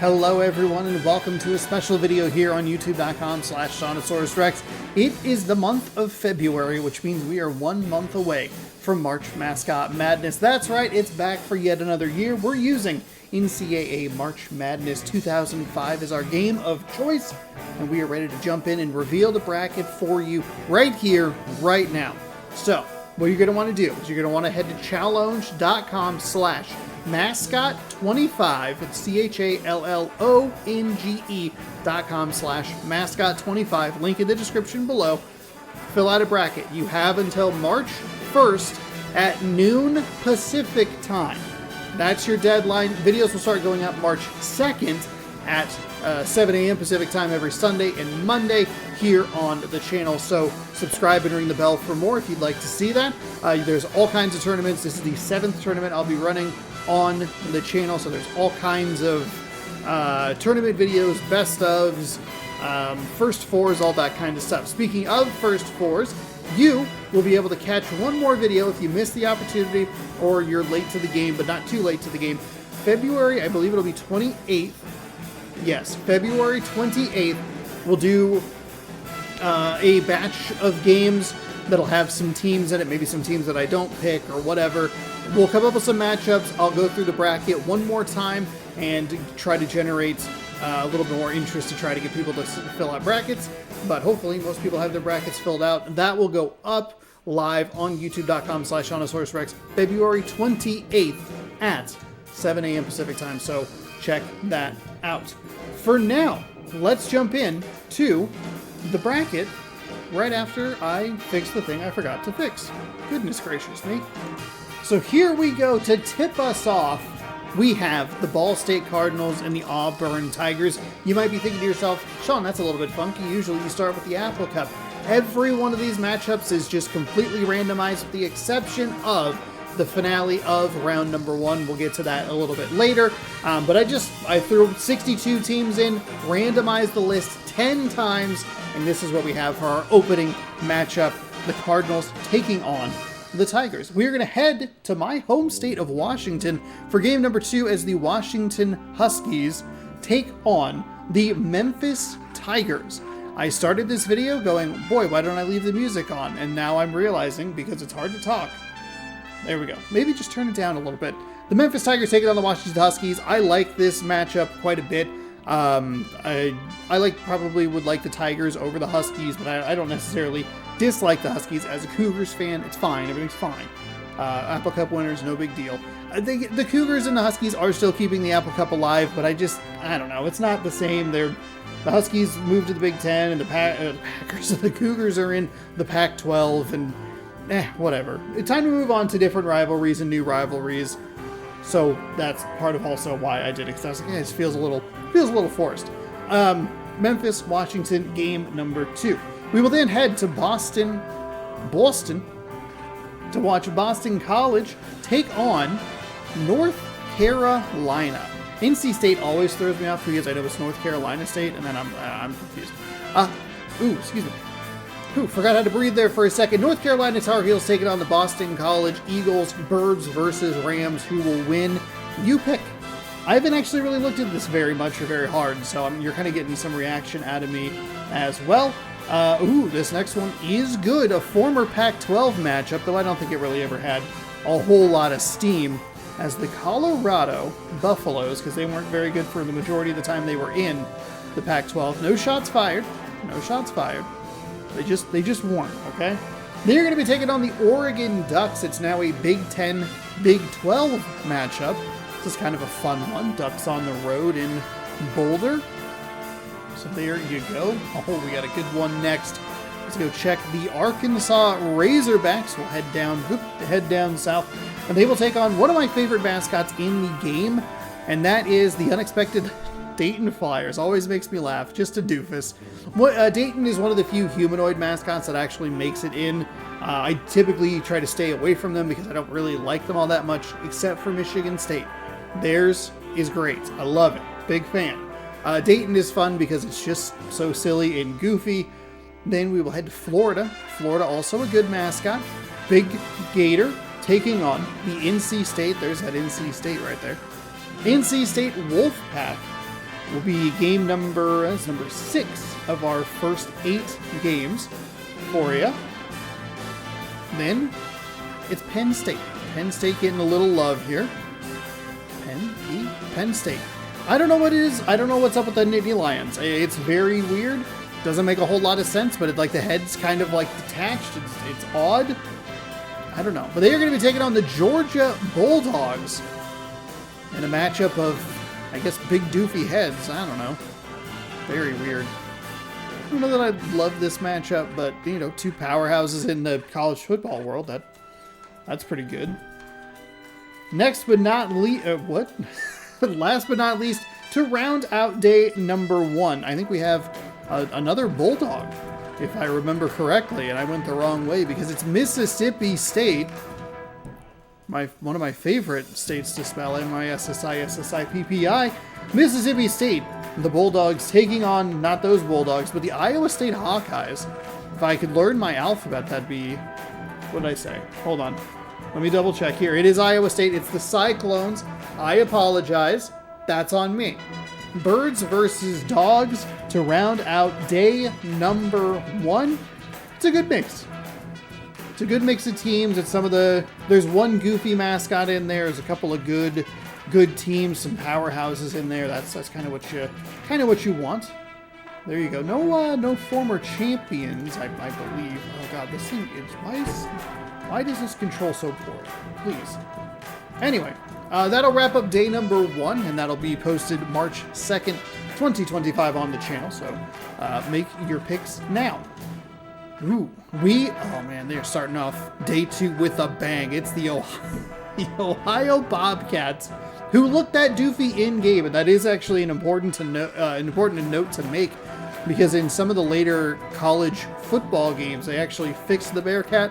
Hello everyone and welcome to a special video here on youtube.com/Seannosaurus. It is the month of February, which means we are 1 month away from March Mascot Madness. That's right, it's back for yet another year. We're using NCAA March Madness 2005 as our game of choice, and we are ready to jump in and reveal the bracket for you right here, right now. So, what you're going to want to do is you're going to want to head to challonge.com/mascot25. It's challonge.com/mascot25. Link in the description below. Fill out a bracket. You have until March 1st at noon Pacific time. That's your deadline. Videos will start going up March 2nd at 7 a.m. Pacific time every Sunday and Monday here on the channel. So subscribe and ring the bell for more if you'd like to see that. There's all kinds of tournaments. This is the 7th tournament I'll be running on the channel. So there's all kinds of tournament videos, best ofs, first fours, all that kind of stuff. Speaking of first fours, you will be able to catch one more video if you missed the opportunity or you're late to the game, but not too late to the game. February, I believe it'll be 28th. Yes, February 28th, we'll do a batch of games that'll have some teams in it, maybe some teams that I don't pick or whatever. We'll come up with some matchups. I'll go through the bracket one more time and try to generate a little bit more interest to try to get people to fill out brackets. But hopefully most people have their brackets filled out. That will go up live on youtube.com/Seannosaurus February 28th at 7 a.m. Pacific time. So check that out. For now, let's jump in to the bracket right after I fix the thing I forgot to fix. Goodness gracious me. So here we go. To tip us off, we have the Ball State Cardinals and the Auburn Tigers. You might be thinking to yourself, Sean, that's a little bit funky. Usually you start with the Apple Cup. Every one of these matchups is just completely randomized with the exception of the finale of round number 1. We'll get to that a little bit later. But I threw 62 teams in, randomized the list 10 times, and this is what we have for our opening matchup. The Cardinals taking on the Tigers. We're going to head to my home state of Washington for game number 2 as the Washington Huskies take on the Memphis Tigers. I started this video going, boy, why don't I leave the music on? And now I'm realizing, because it's hard to talk. There we go. Maybe just turn it down a little bit. The Memphis Tigers taking on the Washington Huskies. I like this matchup quite a bit. I probably would like the Tigers over the Huskies, but I don't necessarily dislike the Huskies. As a Cougars fan, it's fine. Everything's fine. Apple Cup winners, no big deal. The Cougars and the Huskies are still keeping the Apple Cup alive, but I don't know. It's not the same. The Huskies moved to the Big Ten, and the Cougars are in the Pac-12, and whatever. It's time to move on to different rivalries and new rivalries. So that's part of also why I did it, because I was like, this feels a little forced. Memphis, Washington, game number 2. We will then head to Boston, to watch Boston College take on North Carolina. NC State always throws me off because I know it's North Carolina State, and then I'm confused. Excuse me. Forgot how to breathe there for a second. North Carolina Tar Heels taking on the Boston College Eagles. Birds versus Rams. Who will win? You pick. I haven't actually really looked at this very much or very hard, so you're kind of getting some reaction out of me as well. This next one is good. A former Pac-12 matchup, though I don't think it really ever had a whole lot of steam, as the Colorado Buffaloes, because they weren't very good for the majority of the time they were in the Pac-12. No shots fired. No shots fired. They just weren't, okay? They're going to be taking on the Oregon Ducks. It's now a Big Ten, Big 12 matchup. This is kind of a fun one. Ducks on the road in Boulder. So there you go. Oh, we got a good one next. Let's go check the Arkansas Razorbacks. We'll head down south. And they will take on one of my favorite mascots in the game. And that is the unexpected Dayton Flyers. Always makes me laugh. Just a doofus. Dayton is one of the few humanoid mascots that actually makes it in. I typically try to stay away from them because I don't really like them all that much, except for Michigan State. Theirs is great. I love it. Big fan. Dayton is fun because it's just so silly and goofy. Then we will head to Florida. Florida, also a good mascot. Big Gator taking on the NC State. There's that NC State right there. NC State Wolfpack. will be game number 6 of our first 8 games for you. Then it's Penn State. Penn State getting a little love here. Penn State. I don't know what it is. I don't know what's up with the Nittany Lions. It's very weird. Doesn't make a whole lot of sense, but like the head's kind of like detached. It's odd. I don't know. But they are going to be taking on the Georgia Bulldogs in a matchup of, I guess, big doofy heads. I don't know. Very weird. I don't know that I love this matchup, but, you know, 2 powerhouses in the college football world. That's pretty good. Next but not least, last but not least, to round out day number 1, I think we have another Bulldog, if I remember correctly, and I went the wrong way because it's Mississippi State. One of my favorite states to spell, MISSI Mississippi State. The Bulldogs taking on, not those Bulldogs, but the Iowa State Hawkeyes. If I could learn my alphabet, that'd be, what did I say? Hold on. Let me double check here. It is Iowa State. It's the Cyclones. I apologize. That's on me. Birds versus Dogs to round out day number 1. It's a good mix. It's a good mix of teams. It's some of the, there's one goofy mascot in there. There's a couple of good teams, some powerhouses in there. That's kind of what you want. There you go. No former champions, I believe. Oh god, this thing is, why does this control so poor? Please. Anyway, that'll wrap up day number 1, and that'll be posted March 2nd, 2025 on the channel. So make your picks now. Ooh, oh man, they're starting off day 2 with a bang. It's the Ohio Bobcats, who looked that doofy in game, and that is actually an important note to make, because in some of the later college football games, they actually fixed the Bearcat,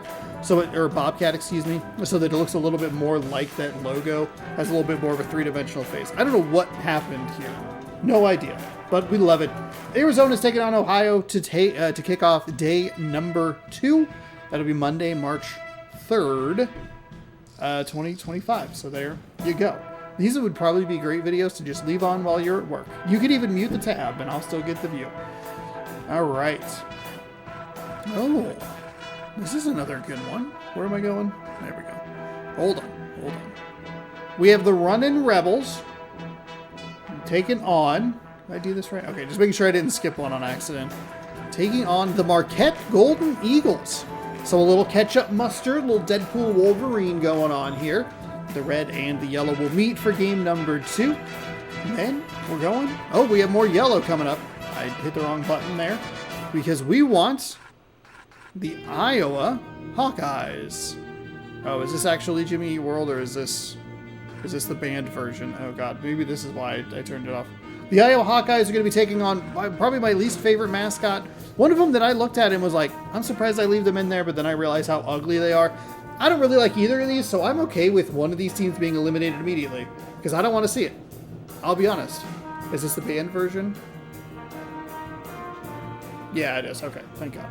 or Bobcat, excuse me, so that it looks a little bit more like that logo, has a little bit more of a 3-dimensional face. I don't know what happened here, no idea, but we love it. Arizona's taking on Ohio to kick off day number 2. That'll be Monday, March 3rd, 2025. So there you go. These would probably be great videos to just leave on while you're at work. You could even mute the tab and I'll still get the view. All right. Oh, this is another good one. Where am I going? There we go. Hold on. We have the Runnin' Rebels taking on, did I do this right? Okay, just making sure I didn't skip one on accident. Taking on the Marquette Golden Eagles. So a little ketchup mustard, little Deadpool Wolverine going on here. The red and the yellow will meet for game number 2. And then we're going, oh, we have more yellow coming up. I hit the wrong button there because we want the Iowa Hawkeyes. Oh, is this actually Jimmy Eat World, or is this the banned version? Oh god, maybe this is why I turned it off. The Iowa Hawkeyes are going to be taking on probably my least favorite mascot. One of them that I looked at and was like, I'm surprised I leave them in there, but then I realized how ugly they are. I don't really like either of these, so I'm okay with one of these teams being eliminated immediately, because I don't want to see it. I'll be honest. Is this the banned version? Yeah, it is. Okay, thank God.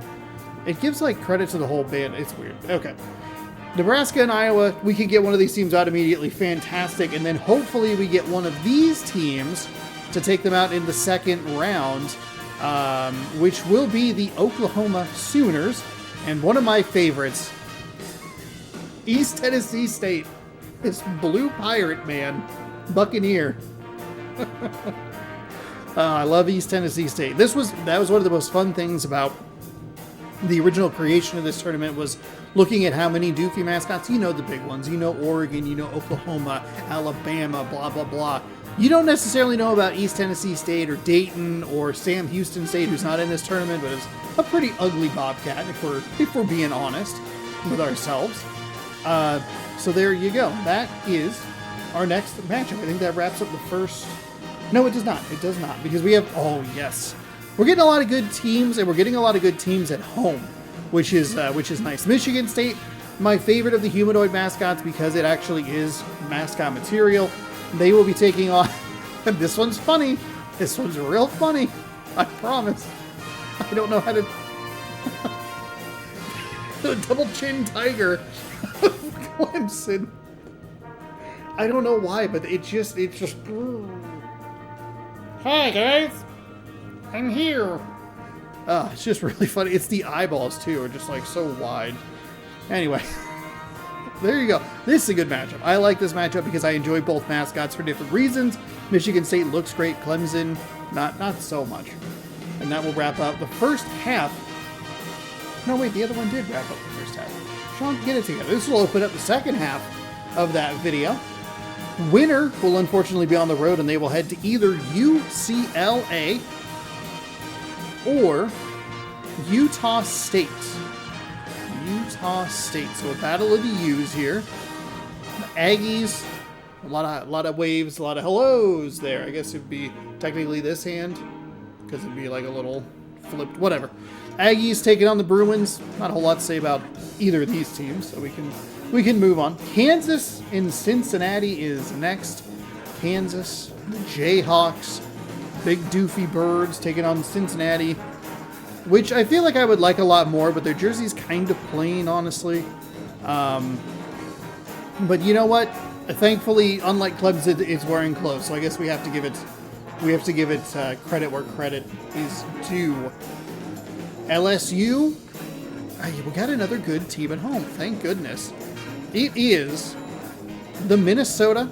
It gives, like, credit to the whole band. It's weird. Okay. Nebraska and Iowa, we can get one of these teams out immediately. Fantastic. And then hopefully we get one of these teams to take them out in the second round, which will be the Oklahoma Sooners. And one of my favorites, East Tennessee State. This blue pirate, man. Buccaneer. I love East Tennessee State. That was one of the most fun things about the original creation of this tournament, was looking at how many doofy mascots. You know the big ones. You know Oregon. You know Oklahoma, Alabama, blah, blah, blah. You don't necessarily know about East Tennessee State or Dayton or Sam Houston State, who's not in this tournament, but is a pretty ugly Bobcat, if we're being honest with ourselves. So there you go. That is our next matchup. I think that wraps up the first. No, it does not. It does not, because we have, oh yes, we're getting a lot of good teams, and we're getting a lot of good teams at home, which is nice. Michigan State, my favorite of the humanoid mascots, because it actually is mascot material. They will be taking on, this one's funny. This one's real funny. I promise. I don't know how to, the double chin tiger of Clemson. I don't know why, but it just, Hi, guys. I'm here. It's just really funny. It's the eyeballs, too, are just, like, so wide. Anyway. There you go. This is a good matchup. I like this matchup because I enjoy both mascots for different reasons. Michigan State looks great. Clemson, not so much. And that will wrap up the first half. No, wait, the other one did wrap up the first half. Sean, get it together. This will open up the second half of that video. Winner will unfortunately be on the road, and they will head to either UCLA or Utah State. Utah State. So a battle of the U's here. The Aggies, a lot of waves, a lot of hellos there. I guess it'd be technically this hand because it'd be like a little flipped, whatever. Aggies taking on the Bruins. Not a whole lot to say about either of these teams, so we can move on. Kansas and Cincinnati is next. Kansas, the Jayhawks, big doofy birds taking on Cincinnati, which I feel like I would like a lot more, but their jersey's kind of plain, honestly. But you know what? Thankfully, unlike Clemson, it's wearing clothes, so I guess we have to give it credit where credit is due. LSU, we got another good team at home. Thank goodness. It is the Minnesota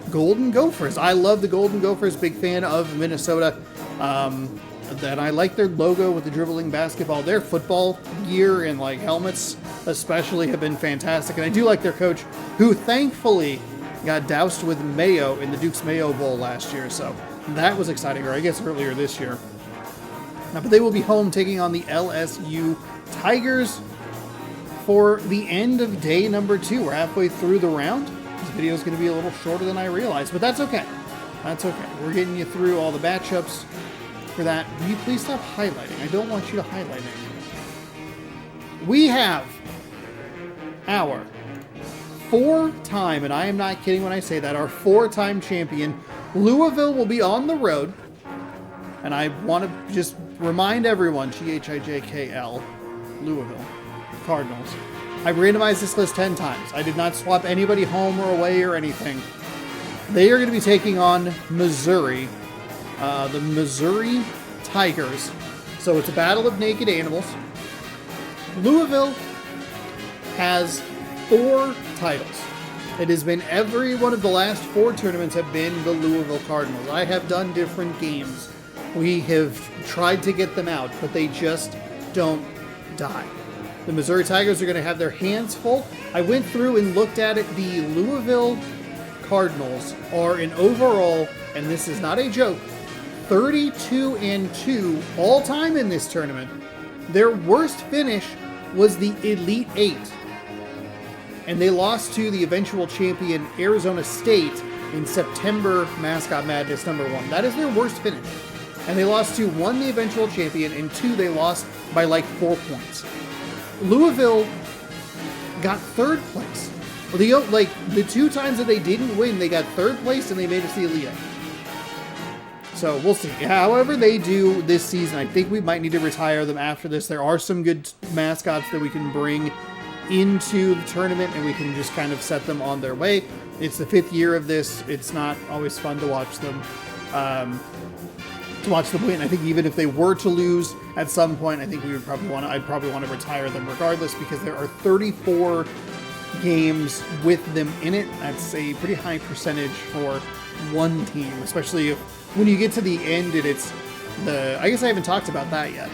Golden Gophers. I love the Golden Gophers. Big fan of Minnesota. That I like their logo with the dribbling basketball. Their football gear and like helmets especially have been fantastic. And I do like their coach, who thankfully got doused with mayo in the Duke's Mayo Bowl last year. So that was exciting, or I guess earlier this year. But they will be home taking on the LSU Tigers for the end of day number 2. We're halfway through the round. This video is going to be a little shorter than I realized, but that's okay. That's okay. We're getting you through all the matchups. For that, will you please stop highlighting? I don't want you to highlight anything. We have our 4-time, and I am not kidding when I say that, our 4-time champion, Louisville, will be on the road. And I want to just remind everyone, GHIJKL, Louisville Cardinals. I've randomized this list 10 times. I did not swap anybody home or away or anything. They are going to be taking on Missouri. The Missouri Tigers. So it's a battle of naked animals. Louisville has 4 titles. It has been every one of the last 4 tournaments have been the Louisville Cardinals. I have done different games. We have tried to get them out, but they just don't die. The Missouri Tigers are going to have their hands full. I went through and looked at it. The Louisville Cardinals are an overall, and this is not a joke, 32-2 all time in this tournament. Their worst finish was the Elite 8. And they lost to the eventual champion Arizona State in September Mascot Madness #1. That is their worst finish. And they lost to 1, the eventual champion, and 2, they lost by like 4 points. Louisville got 3rd place. The 2 times that they didn't win, they got 3rd place and they made it to the Elite 8. So we'll see. However they do this season, I think we might need to retire them after this. There are some good mascots that we can bring into the tournament and we can just kind of set them on their way. It's the 5th year of this. It's not always fun to watch them. Win. I think even if they were to lose at some point, I think I'd probably want to retire them regardless, because there are 34 games with them in it. That's a pretty high percentage for one team, especially if when you get to the end and it's I guess I haven't talked about that yet.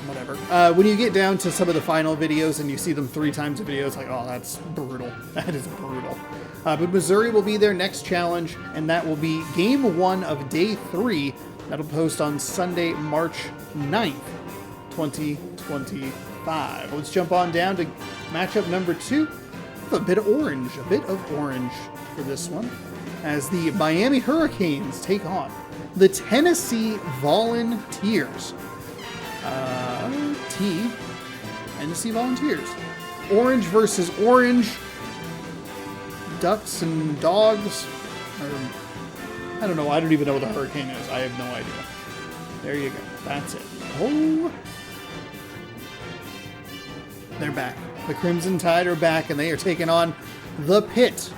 Whatever. When you get down to some of the final videos and you see them 3 times a video, it's like, oh, that's brutal. That is brutal. But Missouri will be their next challenge, and that will be game 1 of day 3. That'll post on Sunday, March 9th, 2025. Let's jump on down to matchup number 2. A bit of orange for this one, as the Miami Hurricanes take on the Tennessee Volunteers. Tennessee Volunteers. Orange versus orange. Ducks and dogs. I don't know. I don't even know what a hurricane is. I have no idea. There you go. That's it. Oh. They're back. The Crimson Tide are back, and they are taking on the Pit.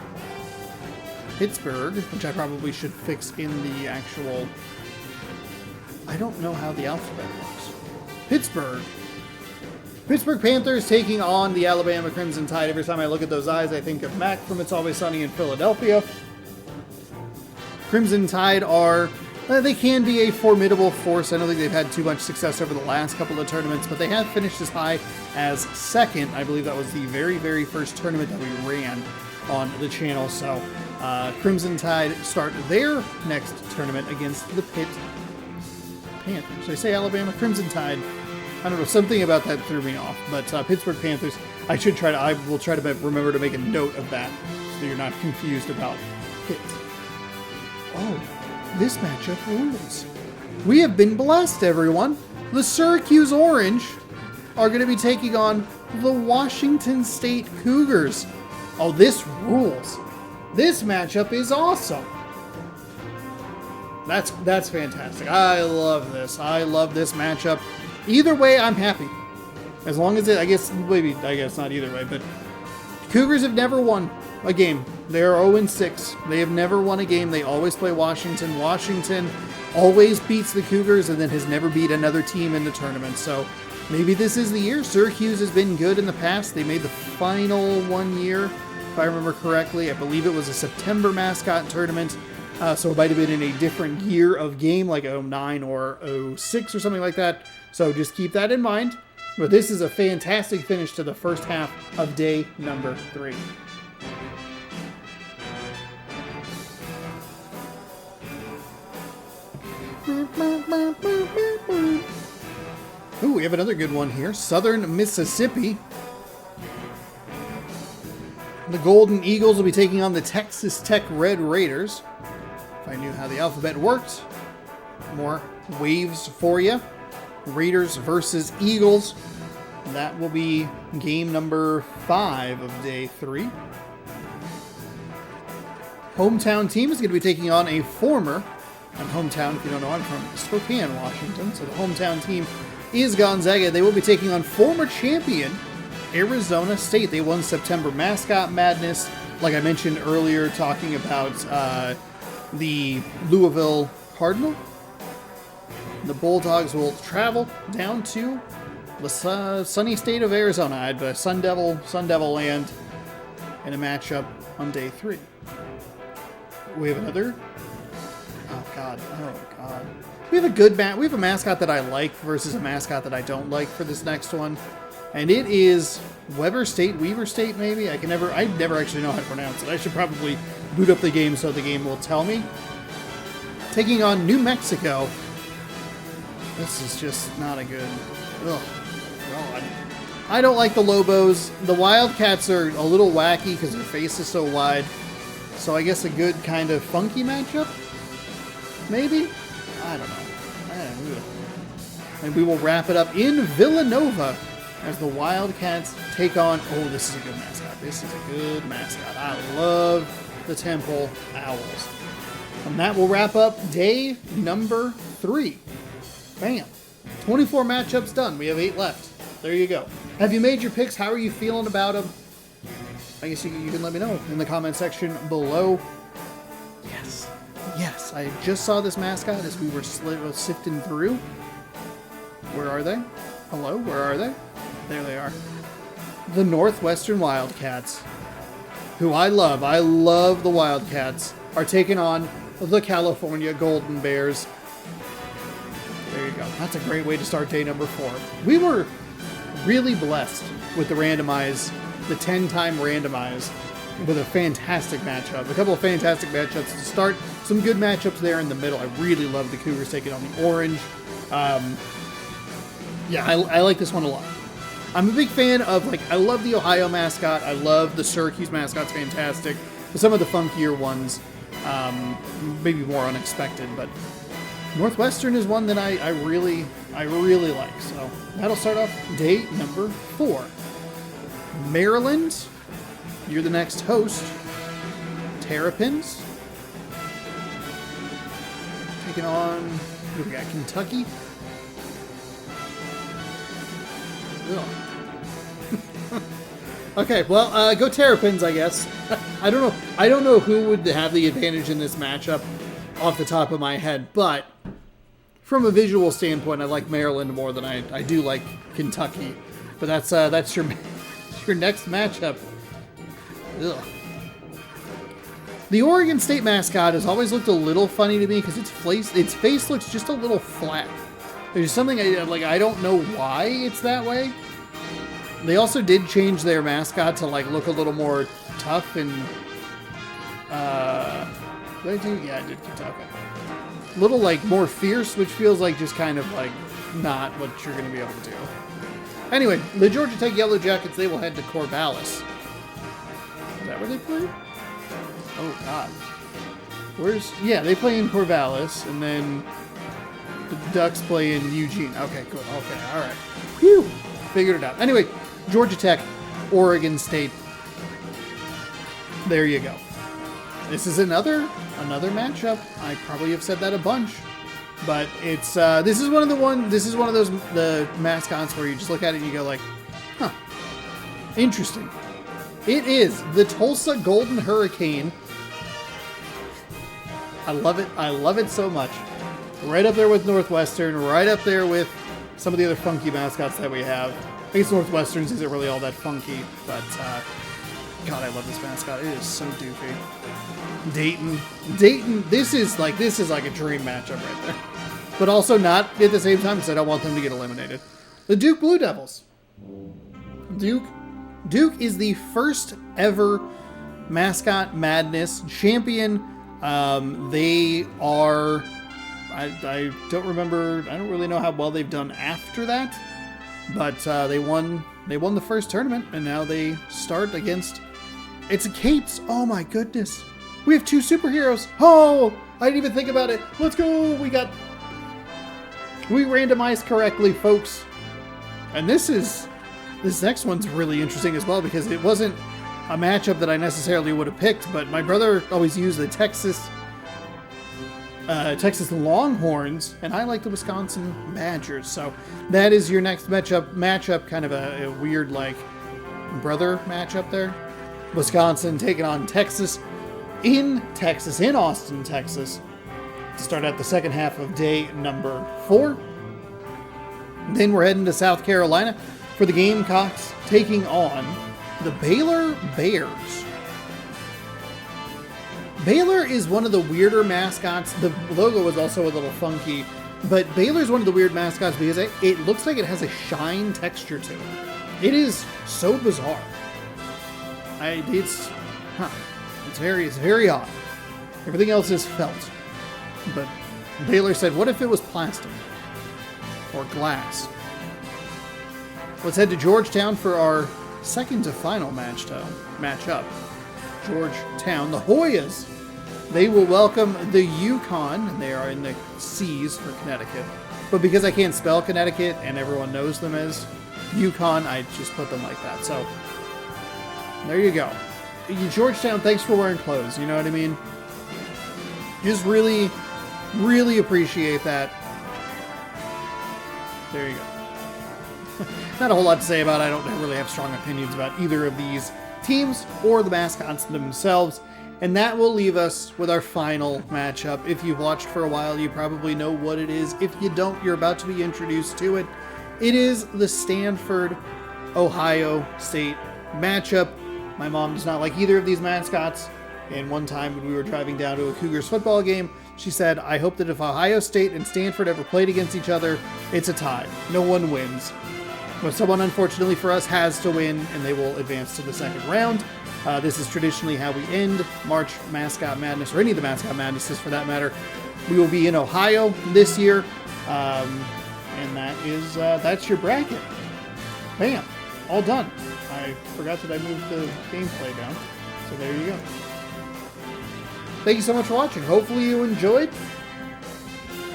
Pittsburgh, which I probably should fix in the actual... I don't know how the alphabet works. Pittsburgh Panthers taking on the Alabama Crimson Tide. Every time I look at those eyes, I think of Mac from It's Always Sunny in Philadelphia. Crimson Tide are... they can be a formidable force. I don't think they've had too much success over the last couple of tournaments, but they have finished as high as second. I believe that was the very, very first tournament that we ran on the channel. So Crimson Tide start their next tournament against the Pitt Panthers. I say Alabama Crimson Tide. I don't know, something about that threw me off. But Pittsburgh Panthers, I will try to remember to make a note of that so you're not confused about Pitt. Oh, this matchup rules. We have been blessed, everyone. The Syracuse Orange are going to be taking on the Washington State Cougars. Oh, this rules. This matchup is awesome. That's fantastic. I love this. I love this matchup. Either way, I'm happy. As long as I guess not either way, but Cougars have never won a game. They're 0-6. They have never won a game. They always play Washington. Washington always beats the Cougars and then has never beat another team in the tournament. So maybe this is the year. Syracuse has been good in the past. They made the final one year, if I remember correctly. I believe it was a September Mascot tournament. So it might have been in a different year of game, like 09 or 06 or something like that. So just keep that in mind. But this is a fantastic finish to the first half of day number 3. Ooh, we have another good one here. Southern Mississippi. The Golden Eagles will be taking on the Texas Tech Red Raiders. If I knew how the alphabet worked. More waves for you. Raiders versus Eagles. That will be game number 5 of day 3. Hometown team is going to be taking on a former... I'm hometown, if you don't know, I'm from Spokane, Washington. So the hometown team is Gonzaga. They will be taking on former champion Arizona State. They won September Mascot Madness. Like I mentioned earlier, talking about the Louisville Cardinal. The Bulldogs will travel down to the sunny state of Arizona, Sun Devil land, in a matchup on day 3. We have another. Oh God! We have a good we have a mascot that I like versus a mascot that I don't like for this next one, and it is Weber State, maybe. I never actually know how to pronounce it. I should probably boot up the game so the game will tell me. Taking on New Mexico. This is just not a good. Ugh, God. I don't like the Lobos. The Wildcats are a little wacky because their face is so wide. So I guess a good kind of funky matchup. Maybe? I don't know. And we will wrap it up in Villanova as the Wildcats take on... Oh, this is a good mascot. I love the Temple Owls. And that will wrap up day number 3. Bam. 24 matchups done. We have 8 left. There you go. Have you made your picks? How are you feeling about them? I guess you can let me know in the comment section below. Yes, I just saw this mascot as we were sifting through. Where are they? Hello, where are they? There they are. The Northwestern Wildcats, who I love. I love the Wildcats, are taking on the California Golden Bears. There you go. That's a great way to start day number 4. We were really blessed with the 10-time randomize, with a fantastic matchup. A couple of fantastic matchups to start. Some good matchups there in the middle. I really love the Cougars taking on the Orange. Yeah, I like this one a lot. I'm a big fan of, I love the Ohio mascot. I love the Syracuse mascot's fantastic. But some of the funkier ones, maybe more unexpected. But Northwestern is one that I really like. So that'll start off day number 4. Maryland, you're the next host. Terrapins taking on, who we got? Kentucky. Okay, well, go Terrapins, I guess. I don't know. I don't know who would have the advantage in this matchup off the top of my head, but from a visual standpoint, I like Maryland more than I do like Kentucky. But that's your next matchup. Ugh. The Oregon State mascot has always looked a little funny to me because its face looks just a little flat. There's something I don't know why it's that way. They also did change their mascot to like look a little more tough and did I do? Yeah, I did Kentucky. A little like more fierce, which feels like just kind of like not what you're going to be able to do. Anyway, the Georgia Tech Yellow Jackets, they will head to Corvallis. Is that where they play? Oh God. Yeah, they play in Corvallis, and then the Ducks play in Eugene. Okay, good. Okay, all right. Phew, figured it out. Anyway, Georgia Tech, Oregon State. There you go. This is another matchup. I probably have said that a bunch, but it's this is one of those the mascots where you just look at it and you go like, huh, interesting. It is the Tulsa Golden Hurricane. I love it. I love it so much. Right up there with Northwestern. Right up there with some of the other funky mascots that we have. I guess Northwestern's isn't really all that funky, but God, I love this mascot. It is so doofy. Dayton. This is like a dream matchup right there. But also not at the same time because I don't want them to get eliminated. The Duke Blue Devils. Duke is the first ever Mascot Madness champion. They are. I don't remember. I don't really know how well they've done after that. But they won the first tournament, and now they start against. It's a Capes. Oh my goodness. We have two superheroes. Oh, I didn't even think about it. Let's go. We randomized correctly, folks. And this next one's really interesting as well because it wasn't a matchup that I necessarily would have picked, but my brother always used the Texas Longhorns, and I like the Wisconsin Badgers. So that is your next matchup, kind of a weird like brother matchup there. Wisconsin taking on Texas in Austin, Texas, to start out the second half of day number 4. Then we're heading to South Carolina for the Gamecocks taking on the Baylor Bears. Baylor is one of the weirder mascots. The logo is also a little funky, but Baylor is one of the weird mascots because it looks like it has a shine texture to it. It is so bizarre. It's very odd. Everything else is felt. But Baylor said, what if it was plastic? Or glass? Let's head to Georgetown for our second to final matchup. Georgetown, the Hoyas. They will welcome the Yukon, and they are in the C's for Connecticut. But because I can't spell Connecticut and everyone knows them as Yukon, I just put them like that. So there you go. Georgetown, thanks for wearing clothes. You know what I mean? Just really, really appreciate that. There you go. Not a whole lot to say about it. I don't really have strong opinions about either of these teams or the mascots themselves. And that will leave us with our final matchup. If you've watched for a while, you probably know what it is. If you don't, you're about to be introduced to it. It is the Stanford, Ohio State matchup. My mom does not like either of these mascots. And one time when we were driving down to a Cougars football game, she said, I hope that if Ohio State and Stanford ever played against each other, it's a tie. No one wins. But someone, unfortunately for us, has to win, and they will advance to the second round. This is traditionally how we end March Mascot Madness, or any of the Mascot Madnesses for that matter. We will be in Ohio this year, and that's your bracket. Bam, all done. I forgot that I moved the gameplay down, so there you go. Thank you so much for watching. Hopefully you enjoyed.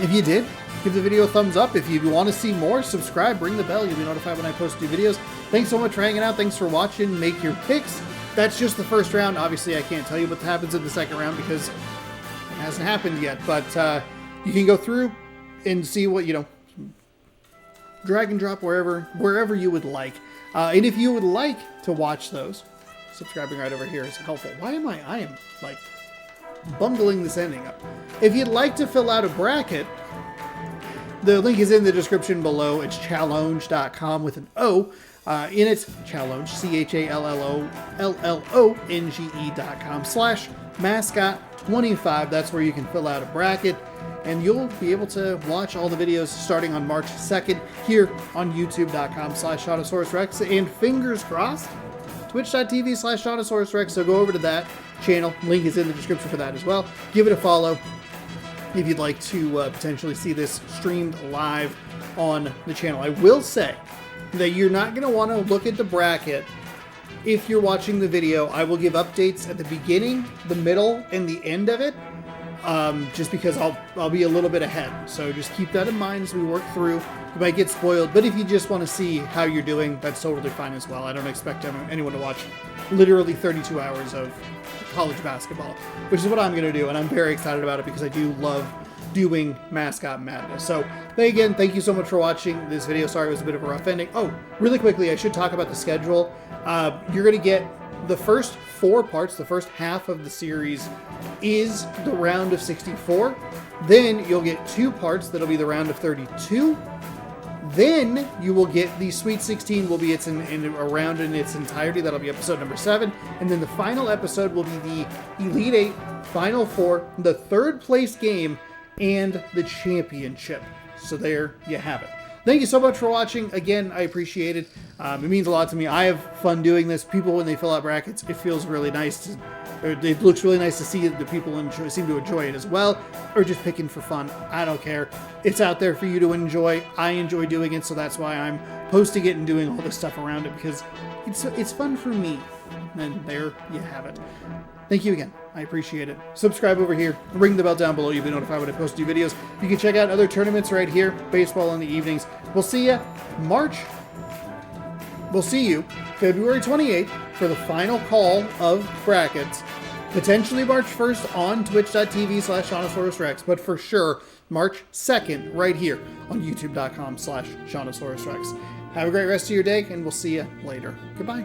If you did, give the video a thumbs up. If you want to see more, subscribe, ring the bell. You'll be notified when I post new videos. Thanks so much for hanging out. Thanks for watching. Make your picks. That's just the first round. Obviously, I can't tell you what happens in the second round because it hasn't happened yet. But you can go through and see what, drag and drop wherever you would like. And if you would like to watch those, subscribing right over here is helpful. I am like bungling this ending up. If you'd like to fill out a bracket, the link is in the description below. It's challonge.com with an O. In its Challonge, challonge.com/mascot25. That's where you can fill out a bracket, and you'll be able to watch all the videos starting on March 2nd here on youtube.com/Seannosaurus and fingers crossed, twitch.tv/Seannosaurus. So go over to that channel. Link is in the description for that as well. Give it a follow if you'd like to potentially see this streamed live on the channel. I will say that you're not going to want to look at the bracket if you're watching the video. I will give updates at the beginning, the middle, and the end of it, just because I'll be a little bit ahead. So just keep that in mind as we work through. You might get spoiled, but if you just want to see how you're doing, that's totally fine as well. I don't expect anyone to watch literally 32 hours of college basketball, which is what I'm going to do, and I'm very excited about it because I do love doing Mascot Madness. So again, thank you so much for watching this video. Sorry it was a bit of a rough ending. Oh, really quickly, I should talk about the schedule. You're going to get the first 4 parts. The first half of the series is the round of 64. Then you'll get 2 parts that'll be the round of 32. Then you will get the Sweet 16 will be around in its entirety. That'll be episode number 7. And then the final episode will be the Elite 8, Final 4, the 3rd place game, and the championship. So there you have it. Thank you so much for watching. Again, I appreciate it. It means a lot to me. I have fun doing this. People, when they fill out brackets, it feels really nice. It looks really nice to see that the people seem to enjoy it as well, or just picking for fun. I don't care. It's out there for you to enjoy. I enjoy doing it, so that's why I'm posting it and doing all this stuff around it, because it's fun for me. And there you have it. Thank you again. I appreciate it. Subscribe over here. Ring the bell down below. You'll be notified when I post new videos. You can check out other tournaments right here. Baseball in the evenings. We'll see you February 28th for the final call of brackets. Potentially March 1st on twitch.tv/Seannosaurus, but for sure March 2nd right here on youtube.com/Seannosaurus. Have a great rest of your day, and we'll see you later. Goodbye.